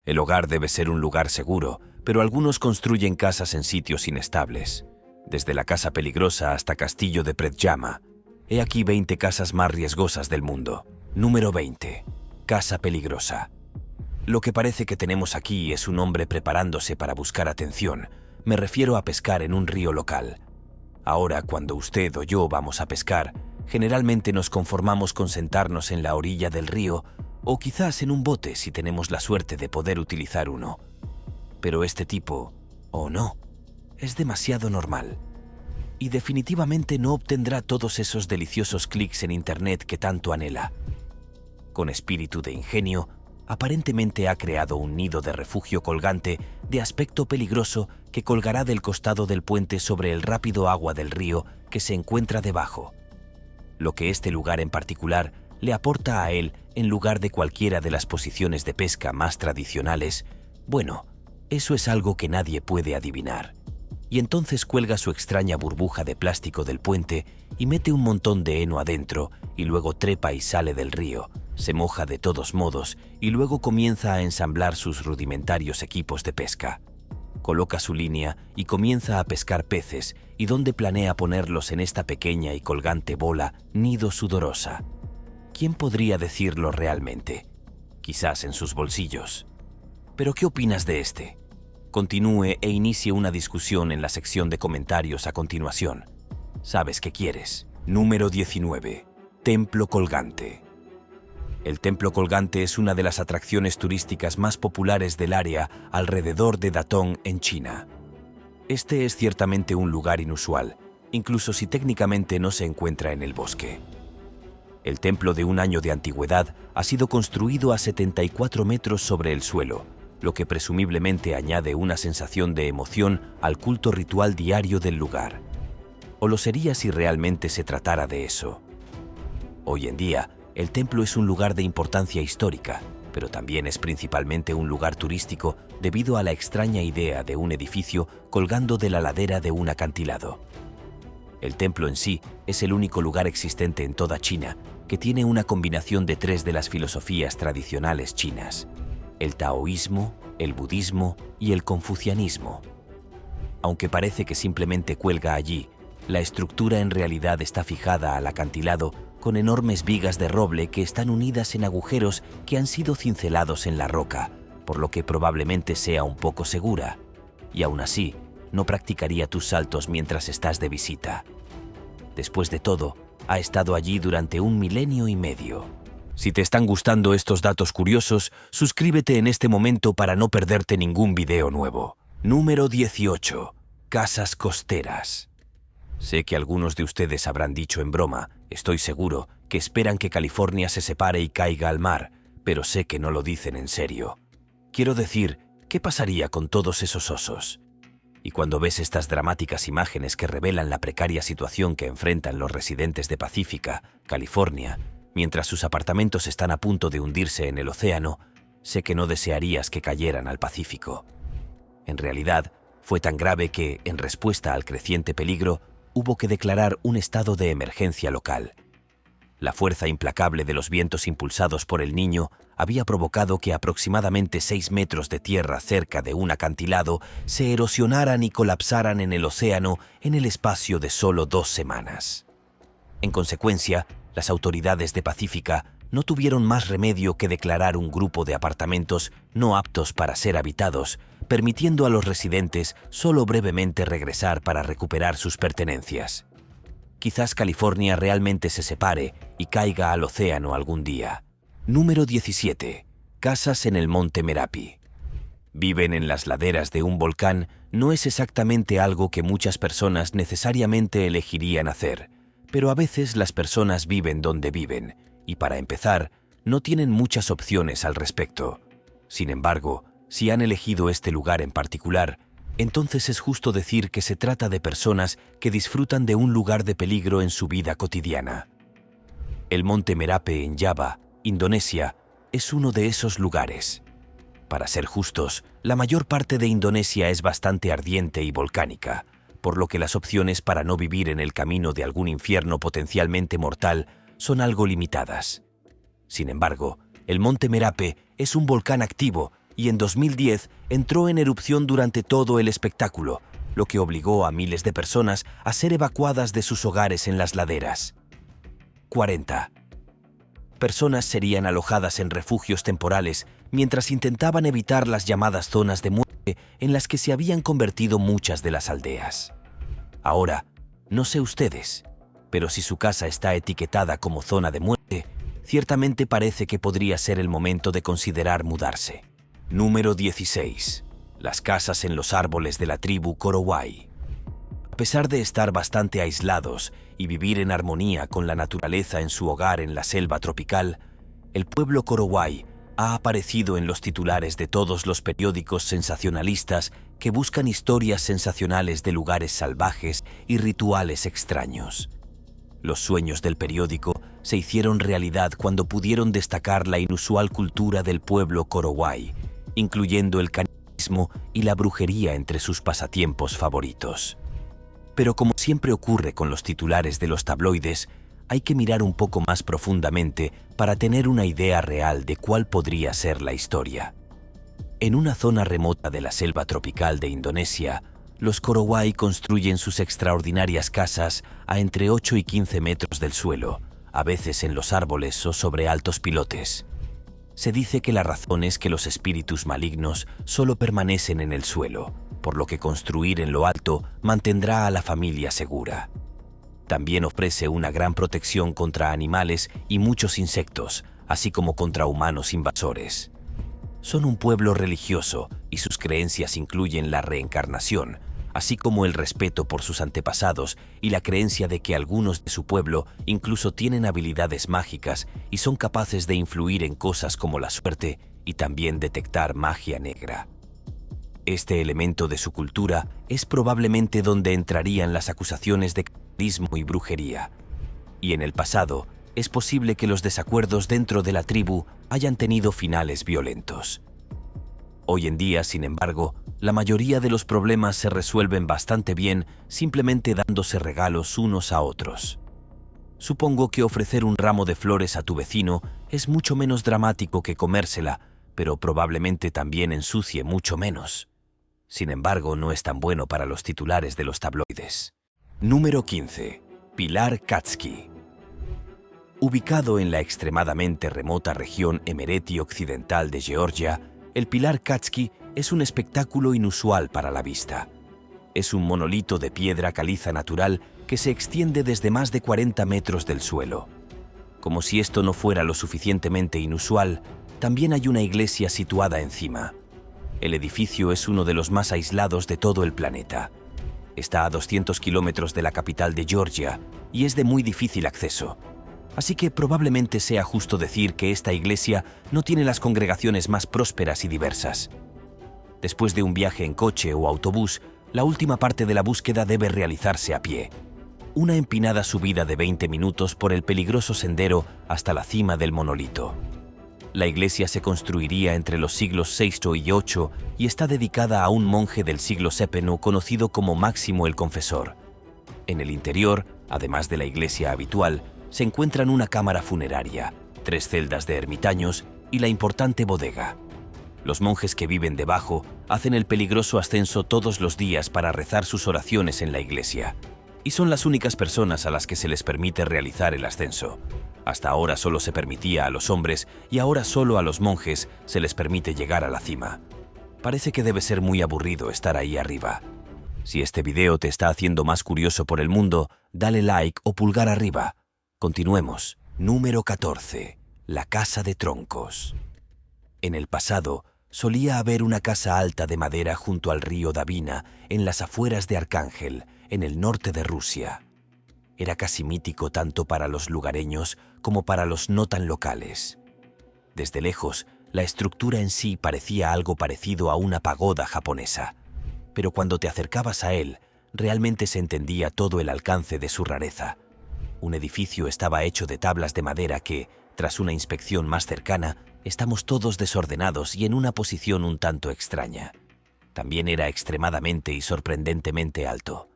El hogar debe ser un lugar seguro, pero algunos construyen casas en sitios inestables. Desde la casa peligrosa hasta Castillo de Predjama. He aquí 20 casas más riesgosas del mundo. Número 20. Casa peligrosa. Lo que parece que tenemos aquí es un hombre preparándose para buscar atención. Me refiero a pescar en un río local. Ahora, cuando usted o yo vamos a pescar, generalmente nos conformamos con sentarnos en la orilla del río o quizás en un bote si tenemos la suerte de poder utilizar uno. Pero este tipo, o no, es demasiado normal. Y definitivamente no obtendrá todos esos deliciosos clics en Internet que tanto anhela. Con espíritu de ingenio, aparentemente ha creado un nido de refugio colgante de aspecto peligroso que colgará del costado del puente sobre el rápido agua del río que se encuentra debajo. Lo que este lugar en particular le aporta a él en lugar de cualquiera de las posiciones de pesca más tradicionales, bueno, eso es algo que nadie puede adivinar. Y entonces cuelga su extraña burbuja de plástico del puente y mete un montón de heno adentro y luego trepa y sale del río, se moja de todos modos y luego comienza a ensamblar sus rudimentarios equipos de pesca. Coloca su línea y comienza a pescar peces y donde planea ponerlos en esta pequeña y colgante bola nido sudorosa. ¿Quién podría decirlo realmente? Quizás en sus bolsillos. ¿Pero qué opinas de este? Continúe e inicie una discusión en la sección de comentarios a continuación. ¿Sabes qué quieres? Número 19. Templo colgante. El templo colgante es una de las atracciones turísticas más populares del área alrededor de Datong en China. Este es ciertamente un lugar inusual, incluso si técnicamente no se encuentra en el bosque. El templo de un año de antigüedad ha sido construido a 74 metros sobre el suelo, lo que presumiblemente añade una sensación de emoción al culto ritual diario del lugar. ¿O lo sería si realmente se tratara de eso? Hoy en día, el templo es un lugar de importancia histórica, pero también es principalmente un lugar turístico debido a la extraña idea de un edificio colgando de la ladera de un acantilado. El templo en sí es el único lugar existente en toda China que tiene una combinación de 3 de las filosofías tradicionales chinas: el taoísmo, el budismo y el confucianismo. Aunque parece que simplemente cuelga allí, la estructura en realidad está fijada al acantilado con enormes vigas de roble que están unidas en agujeros que han sido cincelados en la roca, por lo que probablemente sea un poco segura. Y aún así, no practicaría tus saltos mientras estás de visita. Después de todo, ha estado allí durante 1 milenio y medio. Si te están gustando estos datos curiosos, suscríbete en este momento para no perderte ningún video nuevo. Número 18. Casas costeras. Sé que algunos de ustedes habrán dicho en broma, estoy seguro, que esperan que California se separe y caiga al mar, pero sé que no lo dicen en serio. Quiero decir, ¿qué pasaría con todos esos osos? Y cuando ves estas dramáticas imágenes que revelan la precaria situación que enfrentan los residentes de Pacifica, California, mientras sus apartamentos están a punto de hundirse en el océano, sé que no desearías que cayeran al Pacífico. En realidad, fue tan grave que, en respuesta al creciente peligro, hubo que declarar un estado de emergencia local. La fuerza implacable de los vientos impulsados por el Niño había provocado que aproximadamente 6 metros de tierra cerca de un acantilado se erosionaran y colapsaran en el océano en el espacio de solo 2 semanas. En consecuencia, las autoridades de Pacifica no tuvieron más remedio que declarar un grupo de apartamentos no aptos para ser habitados, permitiendo a los residentes solo brevemente regresar para recuperar sus pertenencias. Quizás California realmente se separe y caiga al océano algún día. Número 17. Casas en el Monte Merapi. Viven en las laderas de un volcán no es exactamente algo que muchas personas necesariamente elegirían hacer, pero a veces las personas viven donde viven, y para empezar, no tienen muchas opciones al respecto. Sin embargo, si han elegido este lugar en particular, entonces es justo decir que se trata de personas que disfrutan de un lugar de peligro en su vida cotidiana. El Monte Merapi en Java, Indonesia, es uno de esos lugares. Para ser justos, la mayor parte de Indonesia es bastante ardiente y volcánica, por lo que las opciones para no vivir en el camino de algún infierno potencialmente mortal son algo limitadas. Sin embargo, el Monte Merapi es un volcán activo y en 2010 entró en erupción durante todo el espectáculo, lo que obligó a miles de personas a ser evacuadas de sus hogares en las laderas. 40. Personas serían alojadas en refugios temporales mientras intentaban evitar las llamadas zonas de muerte en las que se habían convertido muchas de las aldeas. Ahora, no sé ustedes, pero si su casa está etiquetada como zona de muerte, ciertamente parece que podría ser el momento de considerar mudarse. Número 16. Las casas en los árboles de la tribu Korowai. A pesar de estar bastante aislados y vivir en armonía con la naturaleza en su hogar en la selva tropical, el pueblo Korowai ha aparecido en los titulares de todos los periódicos sensacionalistas que buscan historias sensacionales de lugares salvajes y rituales extraños. Los sueños del periódico se hicieron realidad cuando pudieron destacar la inusual cultura del pueblo Korowai, incluyendo el canibalismo y la brujería entre sus pasatiempos favoritos. Pero como siempre ocurre con los titulares de los tabloides, hay que mirar un poco más profundamente para tener una idea real de cuál podría ser la historia. En una zona remota de la selva tropical de Indonesia, los Korowai construyen sus extraordinarias casas a entre 8 y 15 metros del suelo, a veces en los árboles o sobre altos pilotes. Se dice que la razón es que los espíritus malignos solo permanecen en el suelo, por lo que construir en lo alto mantendrá a la familia segura. También ofrece una gran protección contra animales y muchos insectos, así como contra humanos invasores. Son un pueblo religioso y sus creencias incluyen la reencarnación, así como el respeto por sus antepasados y la creencia de que algunos de su pueblo incluso tienen habilidades mágicas y son capaces de influir en cosas como la suerte y también detectar magia negra. Este elemento de su cultura es probablemente donde entrarían las acusaciones de canibalismo y brujería. Y en el pasado, es posible que los desacuerdos dentro de la tribu hayan tenido finales violentos. Hoy en día, sin embargo, la mayoría de los problemas se resuelven bastante bien simplemente dándose regalos unos a otros. Supongo que ofrecer un ramo de flores a tu vecino es mucho menos dramático que comérsela, pero probablemente también ensucie mucho menos. Sin embargo, no es tan bueno para los titulares de los tabloides. Número 15. Pilar Katski. Ubicado en la extremadamente remota región Emereti occidental de Georgia, el Pilar Katski es un espectáculo inusual para la vista. Es un monolito de piedra caliza natural que se extiende desde más de 40 metros del suelo. Como si esto no fuera lo suficientemente inusual, también hay una iglesia situada encima. El edificio es uno de los más aislados de todo el planeta. Está a 200 kilómetros de la capital de Georgia y es de muy difícil acceso. Así que probablemente sea justo decir que esta iglesia no tiene las congregaciones más prósperas y diversas. Después de un viaje en coche o autobús, la última parte de la búsqueda debe realizarse a pie. Una empinada subida de 20 minutos por el peligroso sendero hasta la cima del monolito. La iglesia se construiría entre los siglos VI y VIII y está dedicada a un monje del siglo VII conocido como Máximo el Confesor. En el interior, además de la iglesia habitual, se encuentran una cámara funeraria, 3 celdas de ermitaños y la importante bodega. Los monjes que viven debajo hacen el peligroso ascenso todos los días para rezar sus oraciones en la iglesia, y son las únicas personas a las que se les permite realizar el ascenso. Hasta ahora solo se permitía a los hombres y ahora solo a los monjes se les permite llegar a la cima. Parece que debe ser muy aburrido estar ahí arriba. Si este video te está haciendo más curioso por el mundo, dale like o pulgar arriba. Continuemos. Número 14. La casa de troncos. En el pasado, solía haber una casa alta de madera junto al río Davina, en las afueras de Arcángel, en el norte de Rusia. Era casi mítico tanto para los lugareños como para los no tan locales. Desde lejos, la estructura en sí parecía algo parecido a una pagoda japonesa, pero cuando te acercabas a él, realmente se entendía todo el alcance de su rareza. Un edificio estaba hecho de tablas de madera que, tras una inspección más cercana, estamos todos desordenados y en una posición un tanto extraña. También era extremadamente y sorprendentemente alto.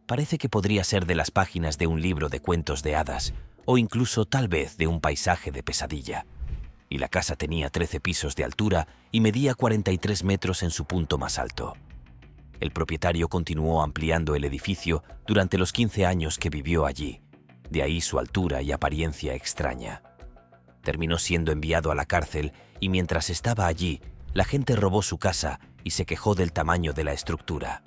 Parece que podría ser de las páginas de un libro de cuentos de hadas, o incluso tal vez de un paisaje de pesadilla. y la casa tenía 13 pisos de altura y medía 43 metros en su punto más alto. El propietario continuó ampliando el edificio durante los 15 años que vivió allí, de ahí su altura y apariencia extraña. Terminó siendo enviado a la cárcel y mientras estaba allí, la gente robó su casa y se quejó del tamaño de la estructura.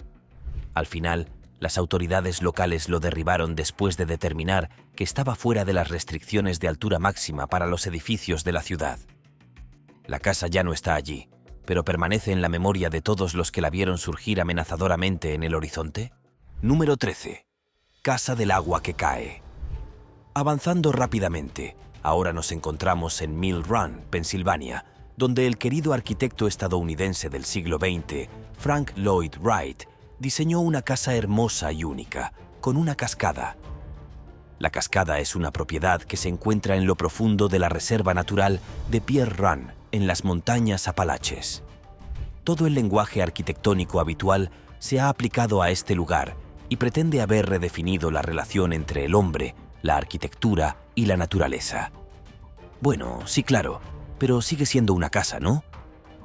Al final, las autoridades locales lo derribaron después de determinar que estaba fuera de las restricciones de altura máxima para los edificios de la ciudad. La casa ya no está allí, pero permanece en la memoria de todos los que la vieron surgir amenazadoramente en el horizonte. Número 13. Casa del agua que cae. Avanzando rápidamente, ahora nos encontramos en Mill Run, Pensilvania, donde el querido arquitecto estadounidense del siglo XX, Frank Lloyd Wright, diseñó una casa hermosa y única, con una cascada. La cascada es una propiedad que se encuentra en lo profundo de la Reserva Natural de Pierre Run, en las montañas Apalaches. Todo el lenguaje arquitectónico habitual se ha aplicado a este lugar y pretende haber redefinido la relación entre el hombre, la arquitectura y la naturaleza. Bueno, sí, claro, pero sigue siendo una casa, ¿no?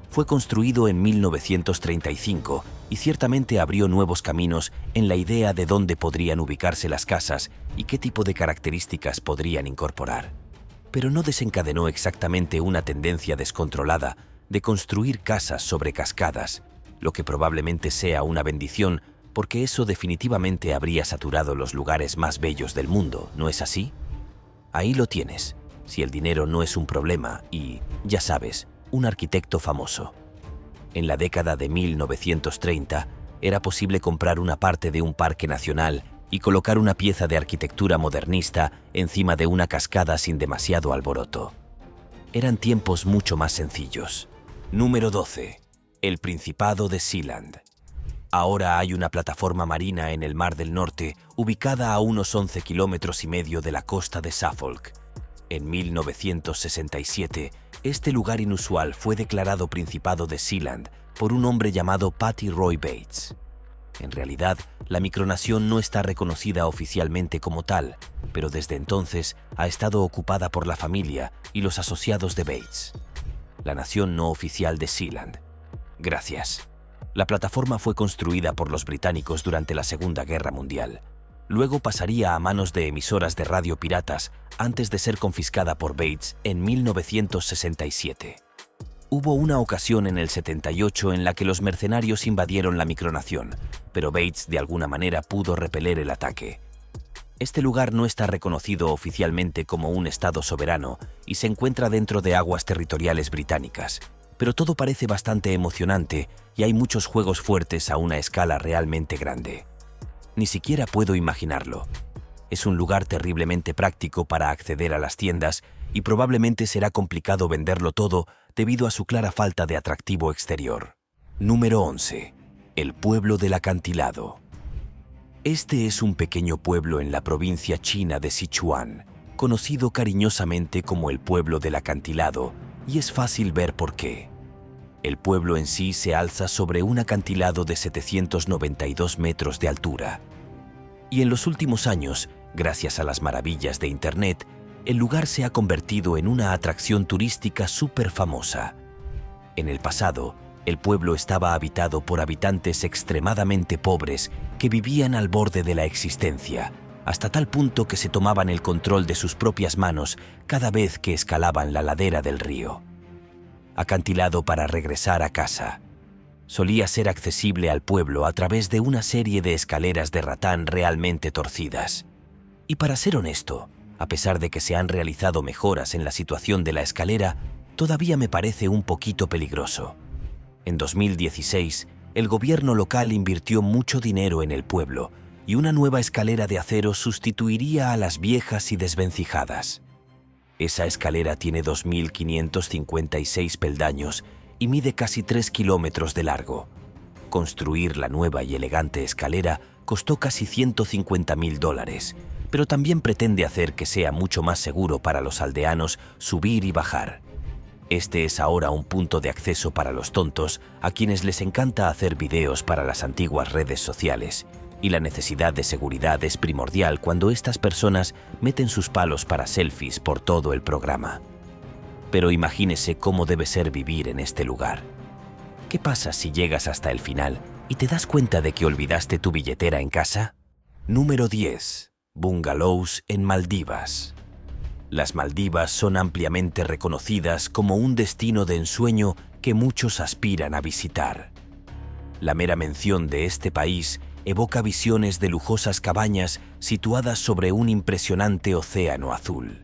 Fue construido en 1935 y ciertamente abrió nuevos caminos en la idea de dónde podrían ubicarse las casas y qué tipo de características podrían incorporar. Pero no desencadenó exactamente una tendencia descontrolada de construir casas sobre cascadas, lo que probablemente sea una bendición porque eso definitivamente habría saturado los lugares más bellos del mundo, ¿no es así? Ahí lo tienes, si el dinero no es un problema y, ya sabes, un arquitecto famoso. En la década de 1930 era posible comprar una parte de un parque nacional y colocar una pieza de arquitectura modernista encima de una cascada sin demasiado alboroto. Eran tiempos mucho más sencillos. Número 12. El Principado de Sealand. Ahora hay una plataforma marina en el Mar del Norte ubicada a unos 11 kilómetros y medio de la costa de Suffolk. En 1967, este lugar inusual fue declarado Principado de Sealand por un hombre llamado Patty Roy Bates. En realidad, la micronación no está reconocida oficialmente como tal, pero desde entonces ha estado ocupada por la familia y los asociados de Bates. La nación no oficial de Sealand. Gracias. La plataforma fue construida por los británicos durante la Segunda Guerra Mundial. Luego pasaría a manos de emisoras de radio piratas antes de ser confiscada por Bates en 1967. Hubo una ocasión en el 78 en la que los mercenarios invadieron la micronación, pero Bates de alguna manera pudo repeler el ataque. Este lugar no está reconocido oficialmente como un estado soberano y se encuentra dentro de aguas territoriales británicas, pero todo parece bastante emocionante y hay muchos juegos fuertes a una escala realmente grande. Ni siquiera puedo imaginarlo. Es un lugar terriblemente práctico para acceder a las tiendas y probablemente será complicado venderlo todo debido a su clara falta de atractivo exterior. Número 11. El pueblo del acantilado. Este es un pequeño pueblo en la provincia china de Sichuan, conocido cariñosamente como el pueblo del acantilado, y es fácil ver por qué. El pueblo en sí se alza sobre un acantilado de 792 metros de altura. Y en los últimos años, gracias a las maravillas de Internet, el lugar se ha convertido en una atracción turística súper famosa. En el pasado, el pueblo estaba habitado por habitantes extremadamente pobres que vivían al borde de la existencia, hasta tal punto que se tomaban el control de sus propias manos cada vez que escalaban la ladera del río. Acantilado para regresar a casa. Solía ser accesible al pueblo a través de una serie de escaleras de ratán realmente torcidas. Y para ser honesto, a pesar de que se han realizado mejoras en la situación de la escalera, todavía me parece un poquito peligroso. En 2016, el gobierno local invirtió mucho dinero en el pueblo y una nueva escalera de acero sustituiría a las viejas y desvencijadas. Esa escalera tiene 2.556 peldaños y mide casi 3 kilómetros de largo. Construir la nueva y elegante escalera costó casi $150.000, pero también pretende hacer que sea mucho más seguro para los aldeanos subir y bajar. Este es ahora un punto de acceso para los tontos a quienes les encanta hacer videos para las antiguas redes sociales, y la necesidad de seguridad es primordial cuando estas personas meten sus palos para selfies por todo el programa. Pero imagínese cómo debe ser vivir en este lugar. ¿Qué pasa si llegas hasta el final y te das cuenta de que olvidaste tu billetera en casa? Número 10. Bungalows en Maldivas. Las Maldivas son ampliamente reconocidas como un destino de ensueño que muchos aspiran a visitar. La mera mención de este país evoca visiones de lujosas cabañas situadas sobre un impresionante océano azul.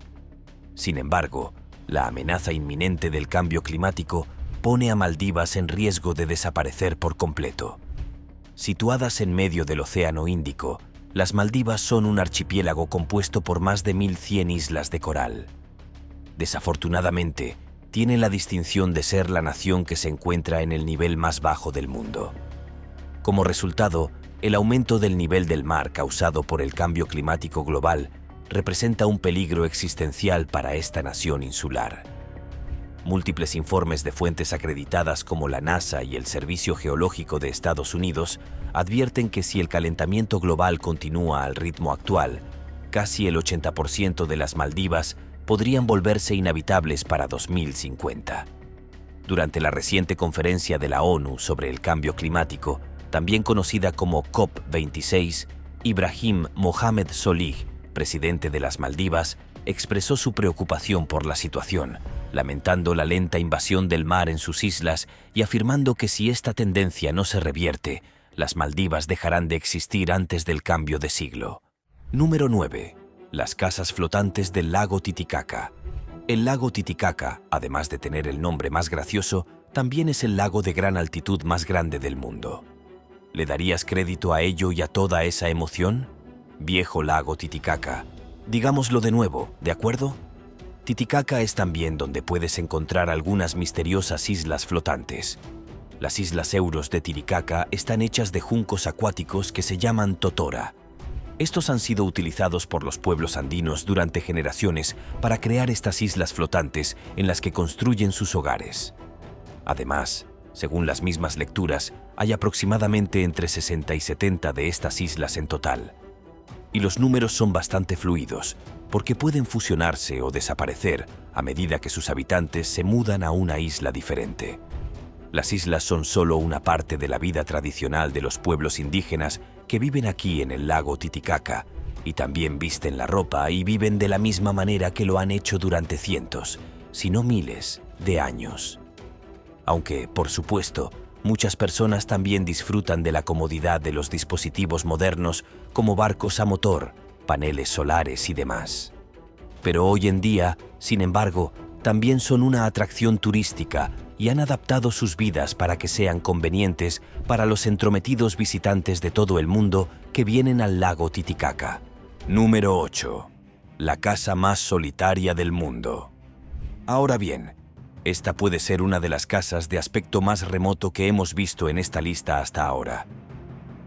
Sin embargo, la amenaza inminente del cambio climático pone a Maldivas en riesgo de desaparecer por completo. Situadas en medio del Océano Índico, las Maldivas son un archipiélago compuesto por más de 1.100 islas de coral. Desafortunadamente, tiene la distinción de ser la nación que se encuentra en el nivel más bajo del mundo. Como resultado, el aumento del nivel del mar causado por el cambio climático global representa un peligro existencial para esta nación insular. Múltiples informes de fuentes acreditadas como la NASA y el Servicio Geológico de Estados Unidos advierten que si el calentamiento global continúa al ritmo actual, casi el 80% de las Maldivas podrían volverse inhabitables para 2050. Durante la reciente conferencia de la ONU sobre el cambio climático, también conocida como COP26, Ibrahim Mohamed Solih, presidente de las Maldivas, expresó su preocupación por la situación, lamentando la lenta invasión del mar en sus islas y afirmando que si esta tendencia no se revierte, las Maldivas dejarán de existir antes del cambio de siglo. Número 9. Las casas flotantes del lago Titicaca. El lago Titicaca, además de tener el nombre más gracioso, también es el lago de gran altitud más grande del mundo. ¿Le darías crédito a ello y a toda esa emoción? Viejo lago Titicaca. Digámoslo de nuevo, ¿de acuerdo? Titicaca es también donde puedes encontrar algunas misteriosas islas flotantes. Las islas Euros de Titicaca están hechas de juncos acuáticos que se llaman totora. Estos han sido utilizados por los pueblos andinos durante generaciones para crear estas islas flotantes en las que construyen sus hogares. Además, según las mismas lecturas, hay aproximadamente entre 60 y 70 de estas islas en total. Y los números son bastante fluidos, porque pueden fusionarse o desaparecer a medida que sus habitantes se mudan a una isla diferente. Las islas son solo una parte de la vida tradicional de los pueblos indígenas que viven aquí en el lago Titicaca, y también visten la ropa y viven de la misma manera que lo han hecho durante cientos, si no miles, de años. Aunque, por supuesto, muchas personas también disfrutan de la comodidad de los dispositivos modernos como barcos a motor, paneles solares y demás. Pero hoy en día, sin embargo, también son una atracción turística y han adaptado sus vidas para que sean convenientes para los entrometidos visitantes de todo el mundo que vienen al lago Titicaca. Número 8. La casa más solitaria del mundo. Ahora bien, esta puede ser una de las casas de aspecto más remoto que hemos visto en esta lista hasta ahora.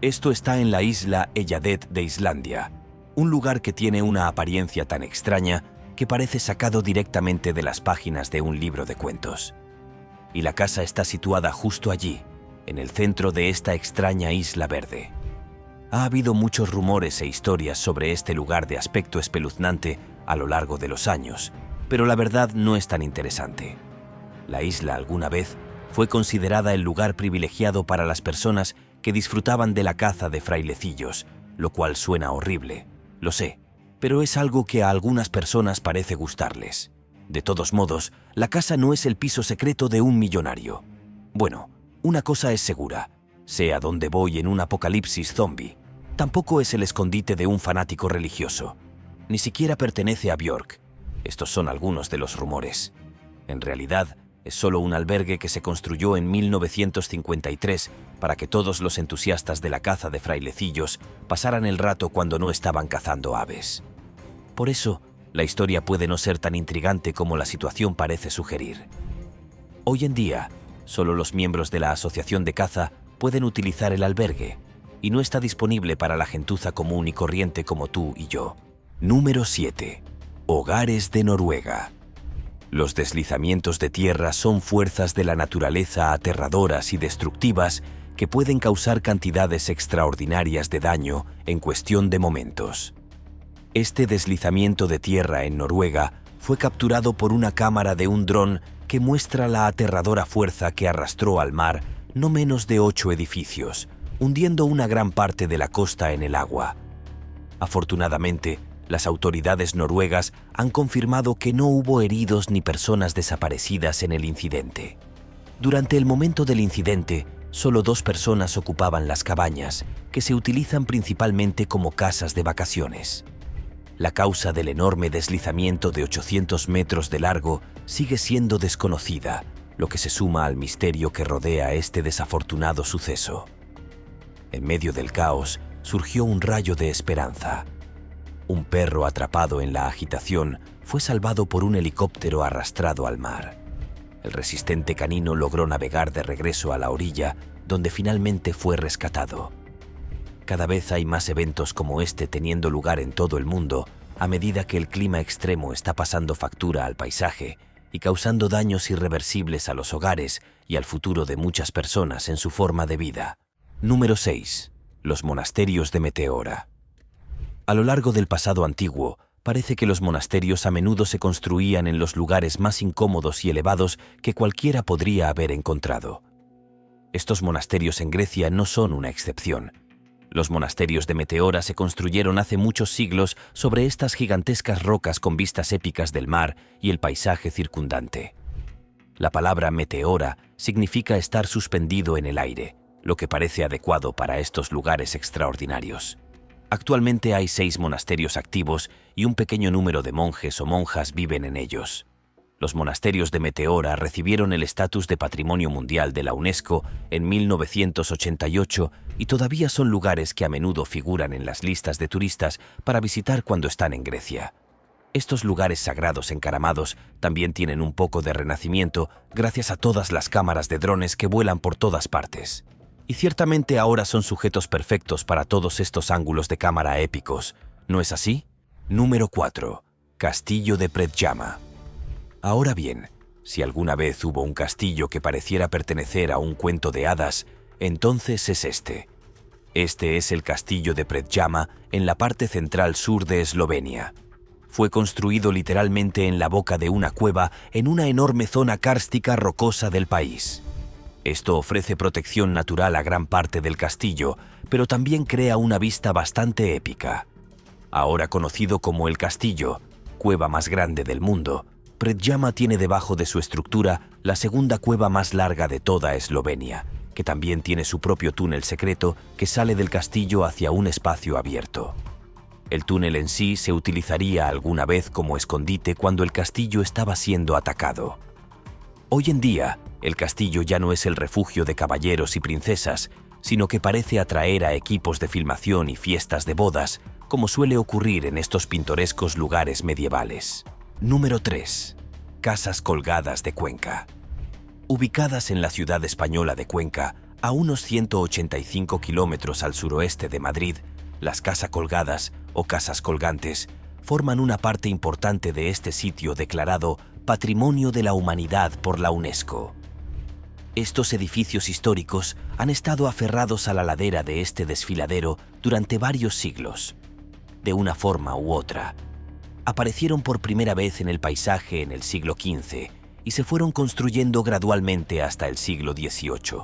Esto está en la isla Eyjafjörður de Islandia, un lugar que tiene una apariencia tan extraña que parece sacado directamente de las páginas de un libro de cuentos. Y la casa está situada justo allí, en el centro de esta extraña isla verde. Ha habido muchos rumores e historias sobre este lugar de aspecto espeluznante a lo largo de los años, pero la verdad no es tan interesante. La isla alguna vez fue considerada el lugar privilegiado para las personas que disfrutaban de la caza de frailecillos, lo cual suena horrible, lo sé, pero es algo que a algunas personas parece gustarles. De todos modos, la casa no es el piso secreto de un millonario. Bueno, una cosa es segura, sé a dónde voy en un apocalipsis zombie. Tampoco es el escondite de un fanático religioso. Ni siquiera pertenece a Björk. Estos son algunos de los rumores. En realidad, es solo un albergue que se construyó en 1953 para que todos los entusiastas de la caza de frailecillos pasaran el rato cuando no estaban cazando aves. Por eso, la historia puede no ser tan intrigante como la situación parece sugerir. Hoy en día, solo los miembros de la asociación de caza pueden utilizar el albergue y no está disponible para la gentuza común y corriente como tú y yo. Número 7. Hogares de Noruega. Los deslizamientos de tierra son fuerzas de la naturaleza aterradoras y destructivas que pueden causar cantidades extraordinarias de daño en cuestión de momentos. Este deslizamiento de tierra en Noruega fue capturado por una cámara de un dron que muestra la aterradora fuerza que arrastró al mar no menos de 8 edificios, hundiendo una gran parte de la costa en el agua. Afortunadamente, las autoridades noruegas han confirmado que no hubo heridos ni personas desaparecidas en el incidente. Durante el momento del incidente, solo 2 personas ocupaban las cabañas, que se utilizan principalmente como casas de vacaciones. La causa del enorme deslizamiento de 800 metros de largo sigue siendo desconocida, lo que se suma al misterio que rodea este desafortunado suceso. En medio del caos, surgió un rayo de esperanza. Un perro atrapado en la agitación fue salvado por un helicóptero arrastrado al mar. El resistente canino logró navegar de regreso a la orilla, donde finalmente fue rescatado. Cada vez hay más eventos como este teniendo lugar en todo el mundo, a medida que el clima extremo está pasando factura al paisaje y causando daños irreversibles a los hogares y al futuro de muchas personas en su forma de vida. Número 6. Los monasterios de Meteora. A lo largo del pasado antiguo, parece que los monasterios a menudo se construían en los lugares más incómodos y elevados que cualquiera podría haber encontrado. Estos monasterios en Grecia no son una excepción. Los monasterios de Meteora se construyeron hace muchos siglos sobre estas gigantescas rocas con vistas épicas del mar y el paisaje circundante. La palabra Meteora significa estar suspendido en el aire, lo que parece adecuado para estos lugares extraordinarios. Actualmente hay 6 monasterios activos y un pequeño número de monjes o monjas viven en ellos. Los monasterios de Meteora recibieron el estatus de Patrimonio Mundial de la UNESCO en 1988 y todavía son lugares que a menudo figuran en las listas de turistas para visitar cuando están en Grecia. Estos lugares sagrados encaramados también tienen un poco de renacimiento gracias a todas las cámaras de drones que vuelan por todas partes. Y ciertamente ahora son sujetos perfectos para todos estos ángulos de cámara épicos, ¿no es así? Número 4. Castillo de Predjama. Ahora bien, si alguna vez hubo un castillo que pareciera pertenecer a un cuento de hadas, entonces es este. Este es el castillo de Predjama en la parte central sur de Eslovenia. Fue construido literalmente en la boca de una cueva en una enorme zona kárstica rocosa del país. Esto ofrece protección natural a gran parte del castillo, pero también crea una vista bastante épica. Ahora conocido como el castillo, cueva más grande del mundo, Predjama tiene debajo de su estructura la segunda cueva más larga de toda Eslovenia, que también tiene su propio túnel secreto que sale del castillo hacia un espacio abierto. El túnel en sí se utilizaría alguna vez como escondite cuando el castillo estaba siendo atacado. Hoy en día, el castillo ya no es el refugio de caballeros y princesas, sino que parece atraer a equipos de filmación y fiestas de bodas, como suele ocurrir en estos pintorescos lugares medievales. Número 3. Casas colgadas de Cuenca. Ubicadas en la ciudad española de Cuenca, a unos 185 kilómetros al suroeste de Madrid, las casas colgadas o casas colgantes forman una parte importante de este sitio declarado Patrimonio de la Humanidad por la UNESCO. Estos edificios históricos han estado aferrados a la ladera de este desfiladero durante varios siglos. De una forma u otra, aparecieron por primera vez en el paisaje en el siglo XV y se fueron construyendo gradualmente hasta el siglo XVIII.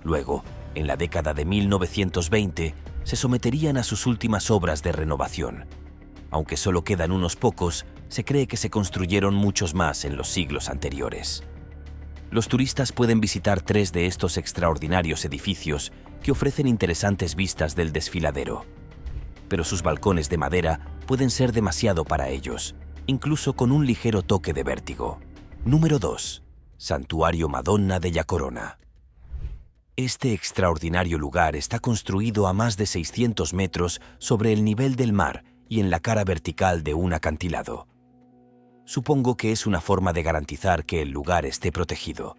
Luego, en la década de 1920, se someterían a sus últimas obras de renovación. Aunque solo quedan unos pocos, se cree que se construyeron muchos más en los siglos anteriores. Los turistas pueden visitar 3 de estos extraordinarios edificios que ofrecen interesantes vistas del desfiladero. Pero sus balcones de madera pueden ser demasiado para ellos, incluso con un ligero toque de vértigo. Número 2. Santuario Madonna della Corona. Este extraordinario lugar está construido a más de 600 metros sobre el nivel del mar y en la cara vertical de un acantilado. Supongo que es una forma de garantizar que el lugar esté protegido.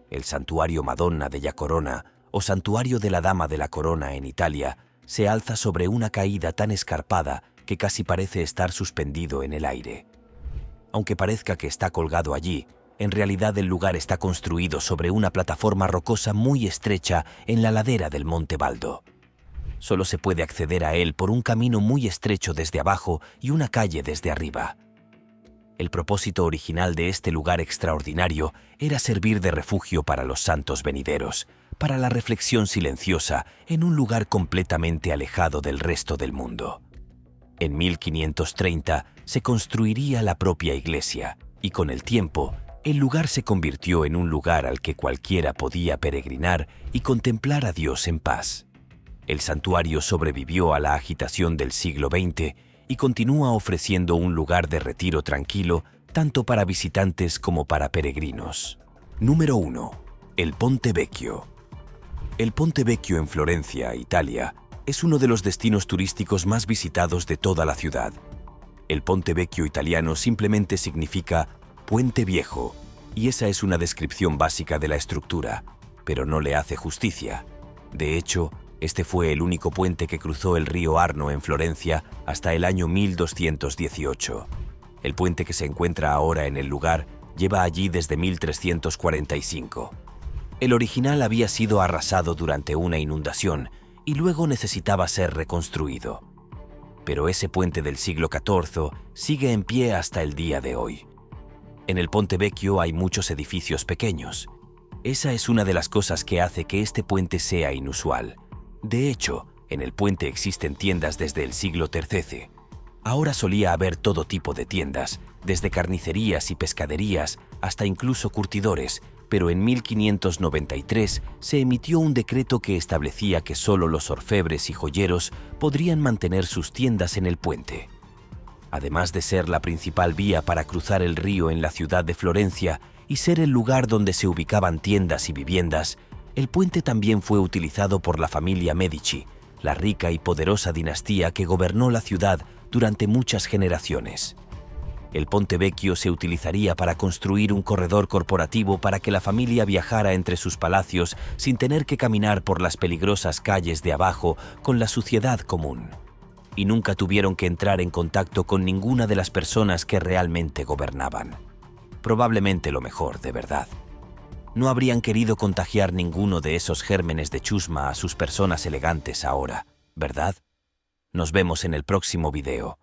El Santuario Madonna della Corona, o Santuario de la Dama de la Corona en Italia, se alza sobre una caída tan escarpada que casi parece estar suspendido en el aire. Aunque parezca que está colgado allí, en realidad el lugar está construido sobre una plataforma rocosa muy estrecha en la ladera del Monte Baldo. Solo se puede acceder a él por un camino muy estrecho desde abajo y una calle desde arriba. El propósito original de este lugar extraordinario era servir de refugio para los santos venideros, para la reflexión silenciosa en un lugar completamente alejado del resto del mundo. En 1530 se construiría la propia iglesia y con el tiempo el lugar se convirtió en un lugar al que cualquiera podía peregrinar y contemplar a Dios en paz. El santuario sobrevivió a la agitación del siglo XX y continúa ofreciendo un lugar de retiro tranquilo tanto para visitantes como para peregrinos. Número 1. El Ponte Vecchio. El Ponte Vecchio en Florencia, Italia, es uno de los destinos turísticos más visitados de toda la ciudad. El Ponte Vecchio italiano simplemente significa Puente Viejo, y esa es una descripción básica de la estructura, pero no le hace justicia. De hecho, este fue el único puente que cruzó el río Arno en Florencia hasta el año 1218. El puente que se encuentra ahora en el lugar lleva allí desde 1345. El original había sido arrasado durante una inundación y luego necesitaba ser reconstruido. Pero ese puente del siglo XIV sigue en pie hasta el día de hoy. En el Ponte Vecchio hay muchos edificios pequeños. Esa es una de las cosas que hace que este puente sea inusual. De hecho, en el puente existen tiendas desde el siglo XIII. Ahora solía haber todo tipo de tiendas, desde carnicerías y pescaderías hasta incluso curtidores, pero en 1593 se emitió un decreto que establecía que solo los orfebres y joyeros podrían mantener sus tiendas en el puente. Además de ser la principal vía para cruzar el río en la ciudad de Florencia y ser el lugar donde se ubicaban tiendas y viviendas, el puente también fue utilizado por la familia Medici, la rica y poderosa dinastía que gobernó la ciudad durante muchas generaciones. El Ponte Vecchio se utilizaría para construir un corredor corporativo para que la familia viajara entre sus palacios sin tener que caminar por las peligrosas calles de abajo con la suciedad común. Y nunca tuvieron que entrar en contacto con ninguna de las personas que realmente gobernaban. Probablemente lo mejor, de verdad. No habrían querido contagiar ninguno de esos gérmenes de chusma a sus personas elegantes ahora, ¿verdad? Nos vemos en el próximo video.